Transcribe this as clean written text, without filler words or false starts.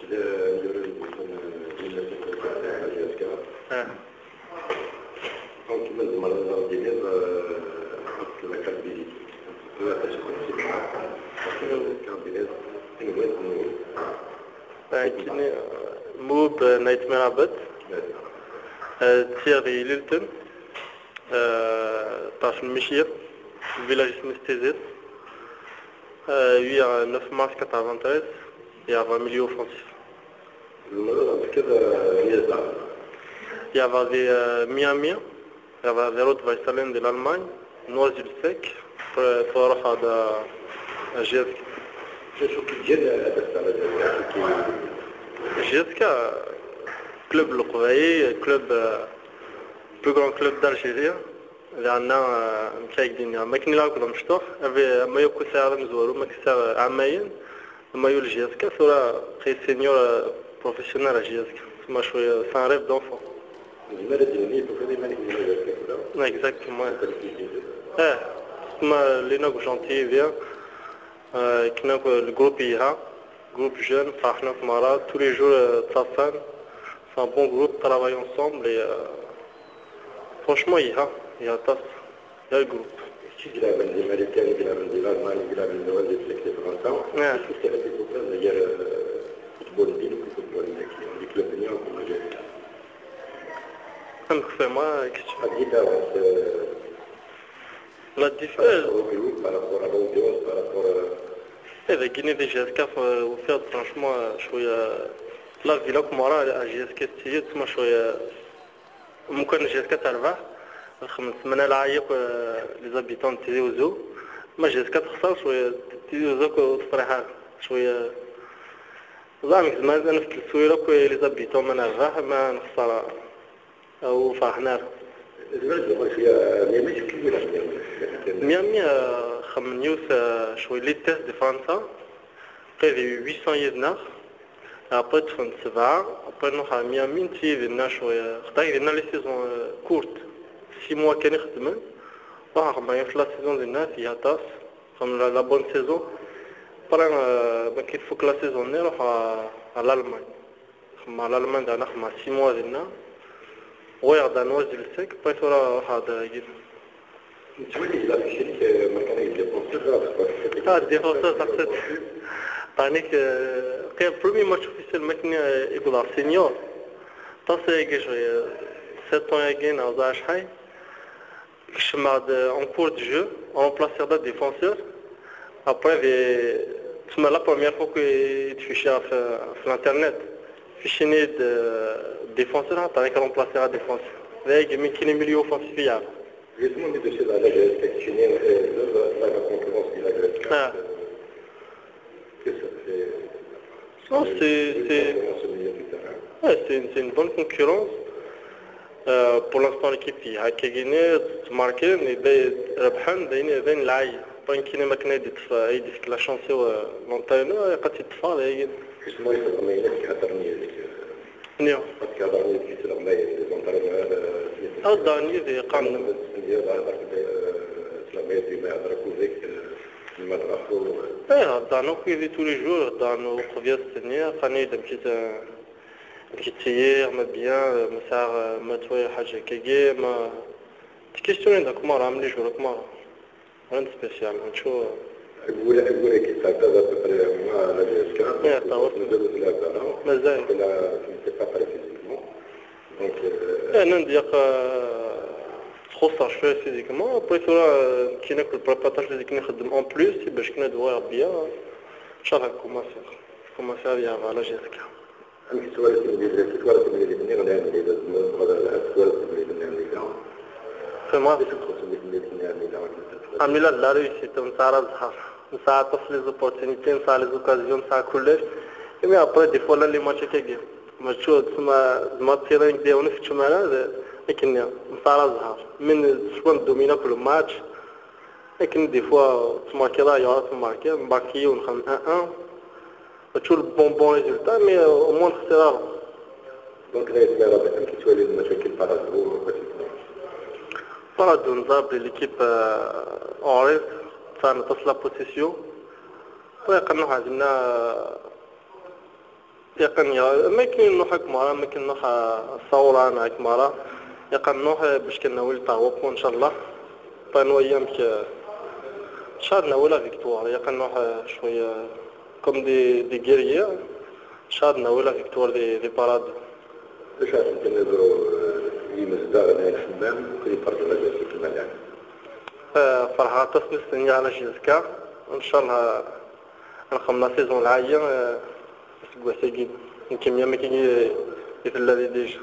Donc, il me demande la carte visite. كاين موب نايت مرابط تيري ليلتون طاش المشير فيلاج سمستيزيت 9 mars 93 il y a 20 milieux offensifs. Il y avait Miami, il y avait Rod Weissalen de l'Allemagne, Noisy-le-Sec pour aller à GSK. GSK, club القبائي, club plus grand club d'Algérie. لأن مشاهدين ما كنا نلعب كنا مشطوح ما يكون سعر مزورو ما كسر عامين ما يول جياسكا صورة خي سينيور بروفيسيونال جياسكا ما شوية سان ريف دونفون. Exactement. ما لينا جونتي بيان كنا le groupe IRA groupe jeune فرحنا في مرات tous les jours تصافن c'est un bon groupe travaille ensemble et franchement IRA il y a tas, il y a le groupe. Il y a des Américains, il y a des Allemands, il y a des Noirs, etc. Qu'est-ce qu'il y a des groupes il y a le football ville, le football des clubs venants comme l'Algérie. Donc c'est moi question. La différence. La différence. Par rapport à l'ambiance, par rapport à. La Guinée des GSK au fait franchement شوية la ville comme moi à GSK تيجي تسمى شوية ممكن GSK تربح. خمس من العايق لي زابيتون تيزي وزو ما جيت كتخسر شويه تيزي وزو تصريحات شويه زعما زعما انا في السويره كوي لي زابيتون ما نربح ما نخسر او فرحنا ميامي خمنيوس شويه لي تيست دي فرنسا قيدي 800 يدنا ابري تفن 7 ابري نروح على ميامي نتيجي لنا شويه خطاي لنا لي سيزون كورت 6 mois كان يخدموا راهم في لا سيزون ديالنا فيها طاس comme la bonne saison après ما كيفوك لا سيزون نروح على الالمان مع الالمان دانا مع 6 mois ديالنا ويغدا Noisy-le-Sec après راح هذا يجي تولي لا في شركه ما كان يدير ديفونسور صافي طانيك كان برومي ماتش اوفيسيال ما كان يقول سينيور طاس يجي شويه 7 ans يجينا وزاش حي en cours de jeu, on remplaçait des défenseurs. Après, c'est la première fois que tu fais sur l'internet. Tu fais de défenseur, tu as remplacé un défenseur. Là, il y a un milieu offensif. Justement, mais de chez la GSK, la concurrence de la GSK. C'est une bonne concurrence. Pour l'instant l'équipe فيها كاينه تماركين ربحان باين العاي بان كاين ما كان يديك لا شانسي لونطينو قد يتفاضل هي اسمه يسمى ميلك كهضرني هذيك نيو كهضرني في العمايه لونطينو داني ذي قانون العمايه ديما يهضروا ذيك المدرسه دانو كيدي tous les jours دانو قضيه الثانيه قاني دمشيت كتير ما بيان مسار ما توي حاجه كي ما تكيستيون داك مره عاملي جورك مره عند سبيسيال نشوف اقول كي تعتذر مع لا جيسكا مازال لا في فيزيكمون دونك انا نديق تخسر شويه فيزيكمون ابري تورا كي ناكل البريباتاج فيزيك نخدم اون بلوس باش كنا دوار بيان ان شاء الله كوماسير يا على جيسكا عندك سؤال اللي بني غادي نعمل السؤال اللي بني نعمل فما عميلا لا ريسيت نتاع الزهر نتاع طفل لي زوبورتينيتي نتاع لي زوكازيون نتاع كلش مي ابري دي فوا لي ماتش كيجي ماتشو تسمى ما تيرينغ ديالو نفتش معنا لكن نتاع الزهر من شكون دومينا كل ماتش لكن دي فوا تماركي لا يعرف ماركي مباكي ونخم 1-1 تشوف بون ريزولتا مي او موان خسرها دونك لا يسمى راه كي تولي المشاكل بارادو نضرب ليكيب اوريس صار تصل لا بوزيسيون طريقه نوع عندنا يقن ما كاين نوح كمارا ما كاين نوح صورة مع كمارا يقن نوح باش كناول طاوق ان شاء الله طانو ايامك شادنا ولا فيكتوار يقن نوح شويه كوم دي غيريا شادنا ولا فيكتوار دي باراد باش كنهضروا يمزدار هنا الحمام وكيف فرق الرجال في الملعب فرحة تصميم على جيزكا ان شاء الله نخمنا سيزون العاية سكوا سيجي يمكن ما كاين يتلادي ديجا